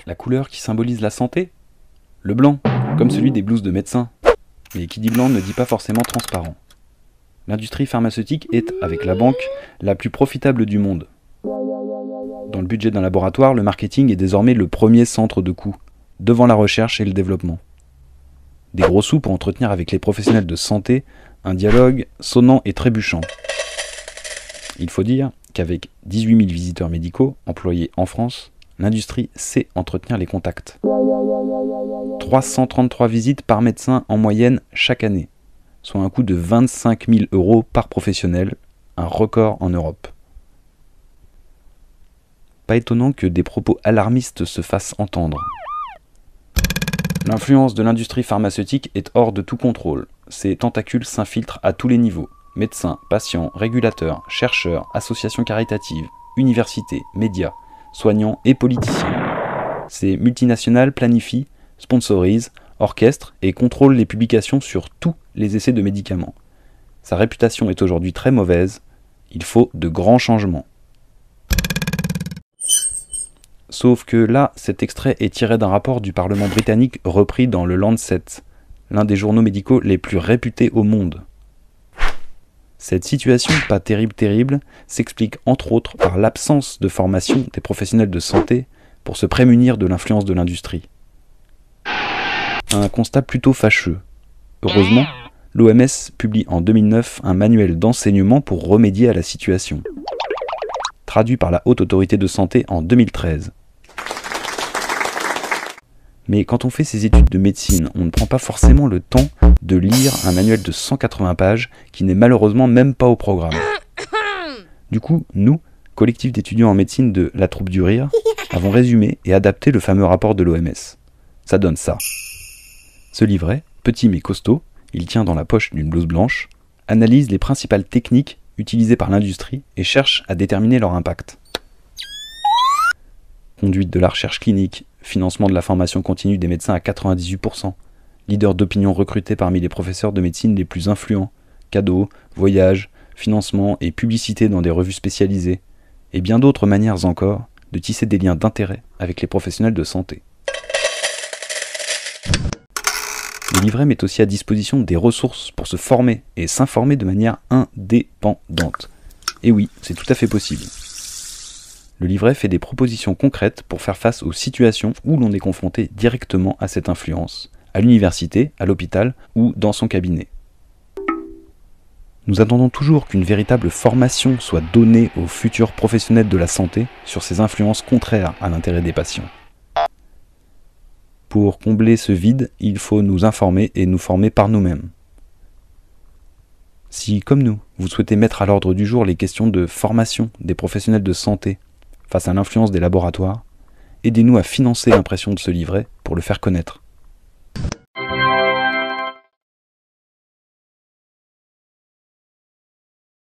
La couleur qui symbolise la santé? Le blanc, comme celui des blouses de médecins. Mais qui dit blanc ne dit pas forcément transparent. L'industrie pharmaceutique est, avec la banque, la plus profitable du monde. Dans le budget d'un laboratoire, le marketing est désormais le premier centre de coût, devant la recherche et le développement. Des gros sous pour entretenir avec les professionnels de santé un dialogue sonnant et trébuchant. Il faut dire qu'avec 18 000 visiteurs médicaux employés en France, l'industrie sait entretenir les contacts. 333 visites par médecin en moyenne chaque année, soit un coût de 25 000 € par professionnel, un record en Europe. Pas étonnant que des propos alarmistes se fassent entendre. L'influence de l'industrie pharmaceutique est hors de tout contrôle. Ses tentacules s'infiltrent à tous les niveaux. Médecins, patients, régulateurs, chercheurs, associations caritatives, universités, médias, soignants et politiciens. Ces multinationales planifient, sponsorisent, orchestrent et contrôlent les publications sur tous les essais de médicaments. Sa réputation est aujourd'hui très mauvaise. Il faut de grands changements. Sauf que là, cet extrait est tiré d'un rapport du Parlement britannique repris dans le Lancet, l'un des journaux médicaux les plus réputés au monde. Cette situation, pas terrible, s'explique entre autres par l'absence de formation des professionnels de santé pour se prémunir de l'influence de l'industrie. Un constat plutôt fâcheux. Heureusement, l'OMS publie en 2009 un manuel d'enseignement pour remédier à la situation, traduit par la Haute Autorité de Santé en 2013. Mais quand on fait ses études de médecine, on ne prend pas forcément le temps de lire un manuel de 180 pages qui n'est malheureusement même pas au programme. Du coup, nous, collectif d'étudiants en médecine de La Troupe du Rire, avons résumé et adapté le fameux rapport de l'OMS. Ça donne ça. Ce livret, petit mais costaud, il tient dans la poche d'une blouse blanche, analyse les principales techniques utilisées par l'industrie et cherche à déterminer leur impact. Conduite de la recherche clinique, financement de la formation continue des médecins à 98%, leader d'opinion recruté parmi les professeurs de médecine les plus influents, cadeaux, voyages, financement et publicité dans des revues spécialisées, et bien d'autres manières encore de tisser des liens d'intérêt avec les professionnels de santé. Le livret met aussi à disposition des ressources pour se former et s'informer de manière indépendante. Et oui, c'est tout à fait possible. Le livret fait des propositions concrètes pour faire face aux situations où l'on est confronté directement à cette influence, à l'université, à l'hôpital ou dans son cabinet. Nous attendons toujours qu'une véritable formation soit donnée aux futurs professionnels de la santé sur ces influences contraires à l'intérêt des patients. Pour combler ce vide, il faut nous informer et nous former par nous-mêmes. Si, comme nous, vous souhaitez mettre à l'ordre du jour les questions de formation des professionnels de santé face à l'influence des laboratoires, aidez-nous à financer l'impression de ce livret pour le faire connaître.